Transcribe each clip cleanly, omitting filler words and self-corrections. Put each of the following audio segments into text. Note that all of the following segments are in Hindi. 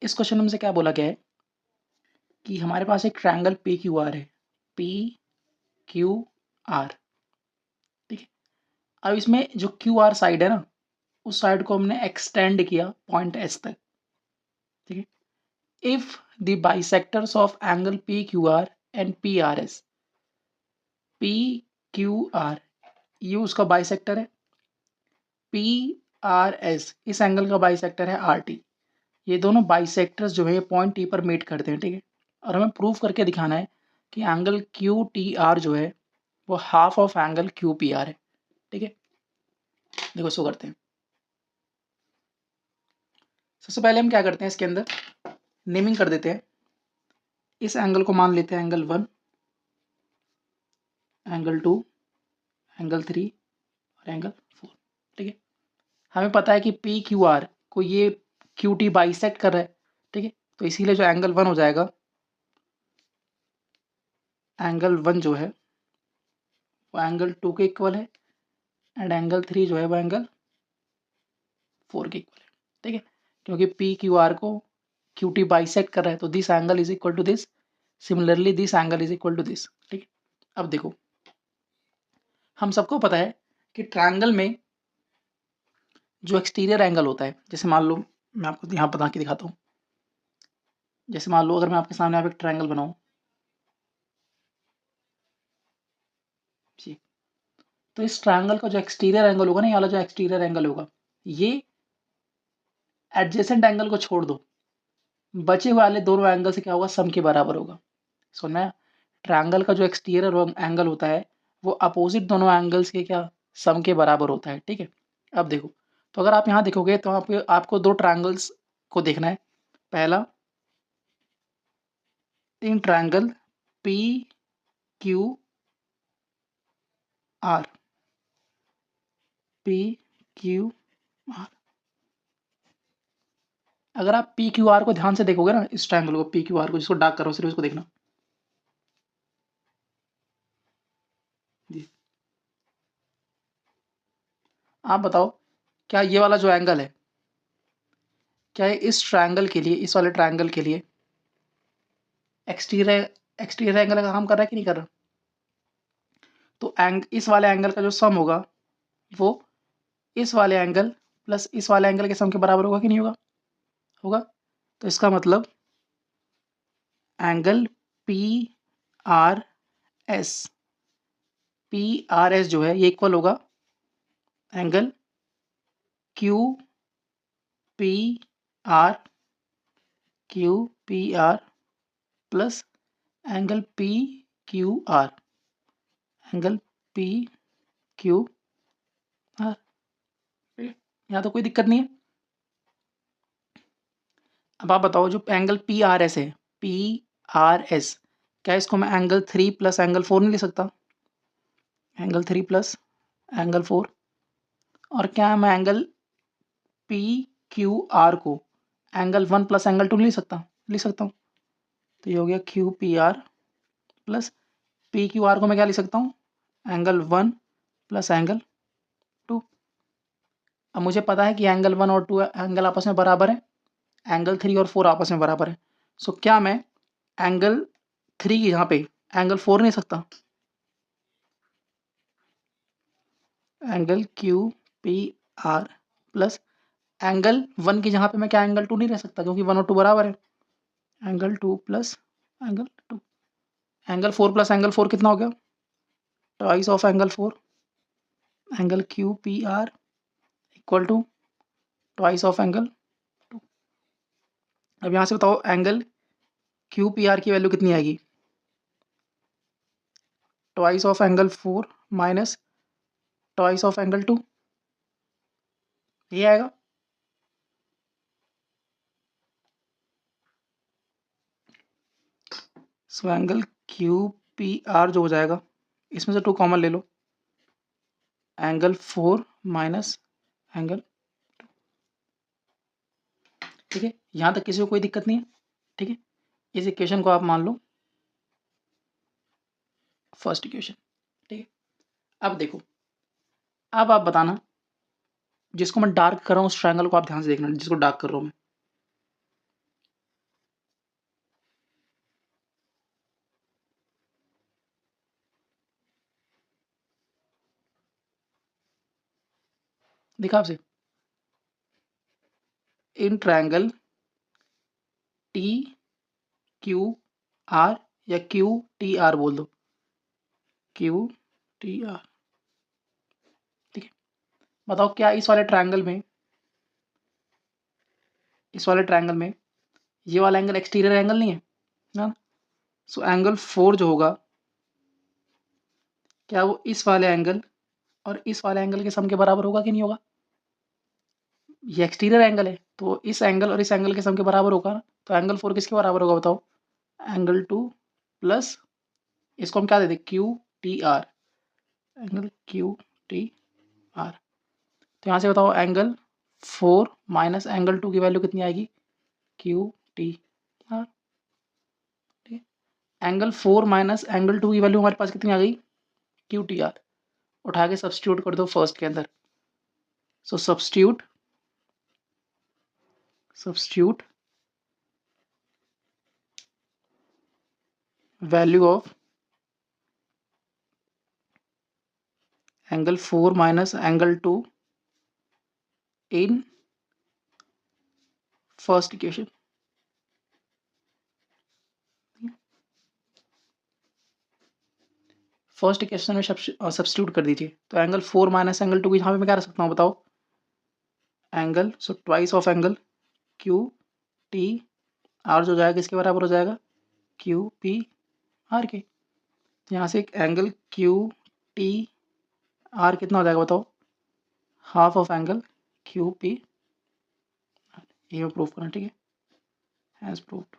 इस क्वेश्चन में से क्या बोला गया है कि हमारे पास एक ट्रायंगल पी क्यू आर है, पी क्यू आर, ठीक है। अब इसमें जो क्यू आर साइड है ना, उस साइड को हमने एक्सटेंड किया पॉइंट एस तक, ठीक है। If the bisectors of angle P Q are and P R S, P Q are ये उसका बाइसेक्टर है, पी आर एस इस एंगल का बाइसेक्टर है आर टी। ये दोनों बाइसेक्टर्स जो है पॉइंट टी पर मीट करते हैं, ठीक है। और हमें प्रूव करके दिखाना है कि एंगल क्यू टी आर जो है वो half of angle Q P are है, ठीक है। देखो इसको करते हैं। सबसे पहले हम क्या करते हैं, इसके अंदर नेमिंग कर देते हैं। इस एंगल को मान लेते हैं एंगल 1, एंगल 2, एंगल 3 और एंगल 4, ठीक है। हमें पता है कि पी क्यू आर को ये क्यू टी बाइसेक्ट कर रहा है, ठीक है। तो इसीलिए जो एंगल 1 हो जाएगा, एंगल 1 जो है वो एंगल 2 के इक्वल है, एंड एंगल 3 जो है वो एंगल 4 के इक्वल है, ठीक है। क्योंकि पी क्यू आर को क्यू टी बाइसेक्ट कर रहा है, तो this angle is equal to this, similarly this angle is equal to this, ठीक है। अब देखो, हम सबको पता है कि ट्रायंगल में जो एक्सटीरियर एंगल होता है, जैसे मान लो मैं आपको यहाँ बता के दिखाता हूँ। जैसे मान लो अगर मैं आपके सामने आप एक ट्रायंगल बनाऊँ जी, तो इस ट्रायंगल का जो एक्सटीरियर एंगल होगा ना, ये वाला जो एक्सटीरियर एंगल होगा, ये एडजेसेंट एंगल को छोड़ दो, बचे हुए वाले दोनों एंगल से क्या होगा, सम के बराबर होगा। सुनना है, ट्रायंगल का जो एक्सटीरियर एंगल होता है वो अपोजिट दोनों एंगल्स के क्या, सम के बराबर होता है, ठीक है। अब देखो, तो अगर आप यहाँ देखोगे तो आपको दो ट्रायंगल्स को देखना है। पहला, in triangle P Q are, P Q are, अगर आप पी क्यू आर को ध्यान से देखोगे ना, इस ट्रायंगल को पी क्यू आर को, जिसको डार्क करो सिर्फ इसको देखना जी। आप बताओ, क्या ये वाला जो एंगल है, क्या ये इस ट्रायंगल के लिए, इस वाले ट्रायंगल के लिए एक्सटीरियर एक्सटीरियर एंगल का काम कर रहा है कि नहीं कर रहा? तो इस वाले एंगल का जो सम होगा वो इस वाले एंगल प्लस इस वाले एंगल के सम के बराबर होगा कि नहीं होगा? होगा। तो इसका मतलब angle P R S, P R S जो है ये इक्वल होगा angle Q P are, Q P are plus angle P Q are, angle P Q are. यहाँ तो कोई दिक्कत नहीं है। अब आप बताओ, जो एंगल पी आर एस है, पी आर एस, क्या इसको मैं एंगल 3 प्लस एंगल 4 नहीं लिख सकता? एंगल 3 प्लस एंगल 4, और क्या मैं एंगल पी क्यू आर को एंगल 1 प्लस एंगल 2 नहीं लिख सकता? लिख सकता हूँ। तो ये हो गया Q P are plus P Q R को मैं क्या लिख सकता हूँ, एंगल 1 प्लस एंगल 2। अब मुझे पता है कि एंगल 1 और 2 एंगल आपस में बराबर है, एंगल 3 और 4 आपस में बराबर है। सो क्या मैं एंगल 3 की यहाँ पे एंगल 4 नहीं सकता? Angle Q P are plus angle 1 की जहाँ पे मैं क्या एंगल 2 नहीं रह सकता, क्योंकि 1 और 2 बराबर है। Angle 2 plus angle 2, angle 4 plus angle 4 कितना हो गया, twice of angle 4, angle Q P R equal to twice of angle 2। अब यहाँ से बताओ एंगल क्यू पी आर की वैल्यू कितनी आएगी, twice of angle 4 minus twice of angle 2, ये आएगा। So angle Q P R जो हो जाएगा, इसमें से 2 कॉमन ले लो, एंगल 4 माइनस एंगल, ठीक है। यहाँ तक किसी को कोई दिक्कत नहीं है, ठीक है। इस इक्वेशन को आप मान लो फर्स्ट इक्वेशन, ठीक है। अब देखो, अब आप बताना, जिसको मैं डार्क कर रहा हूँ उस ट्रायंगल को आप ध्यान से देखना, जिसको डार्क कर रहा हूँ मैं, दिखा आपसे, in triangle T Q R या क्यू टी आर बोल दो, क्यू टी आर। ठीक है, बताओ क्या इस वाले ट्रायंगल में, इस वाले ट्रायंगल में ये वाला एंगल एक्सटीरियर एंगल नहीं है ना? सो एंगल 4 जो होगा, क्या वो इस वाले एंगल और इस वाले एंगल के सम के बराबर होगा कि नहीं होगा? ये एक्सटीरियर एंगल है तो इस एंगल और इस एंगल के सम के बराबर होगा ना। तो एंगल 4 किसके बराबर होगा बताओ? एंगल 2 प्लस इसको हम क्या दे दें, Q T R, angle Q T R. तो यहाँ से बताओ एंगल 4 माइनस एंगल 2 की वैल्यू कितनी आएगी, क्यू टी आर। ठीक है, एंगल 4 माइनस एंगल 2 की वैल्यू हमारे पास कितनी आ गई, क्यू टी आर। उठा के सब्स्टिट्यूट कर दो फर्स्ट के अंदर। So substitute value of angle 4 minus angle 2 in first equation. First equation में सब्स्टिट्यूट कर दीजिए। तो एंगल 4 माइनस एंगल 2 की यहाँ पे मैं क्या रख सकता हूँ बताओ, angle, so twice of angle Q T R जो जाएगा इसके बराबर हो जाएगा, क्यू पी आर के। तो यहाँ से एक एंगल क्यू टी आर कितना हो जाएगा बताओ, half of angle Q P. ये प्रूव करना, ठीक है, एज प्रूव्ड।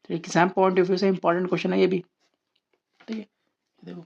तो एग्जाम पॉइंट ऑफ व्यू से इंपॉर्टेंट क्वेश्चन है ये भी, ठीक है। देखो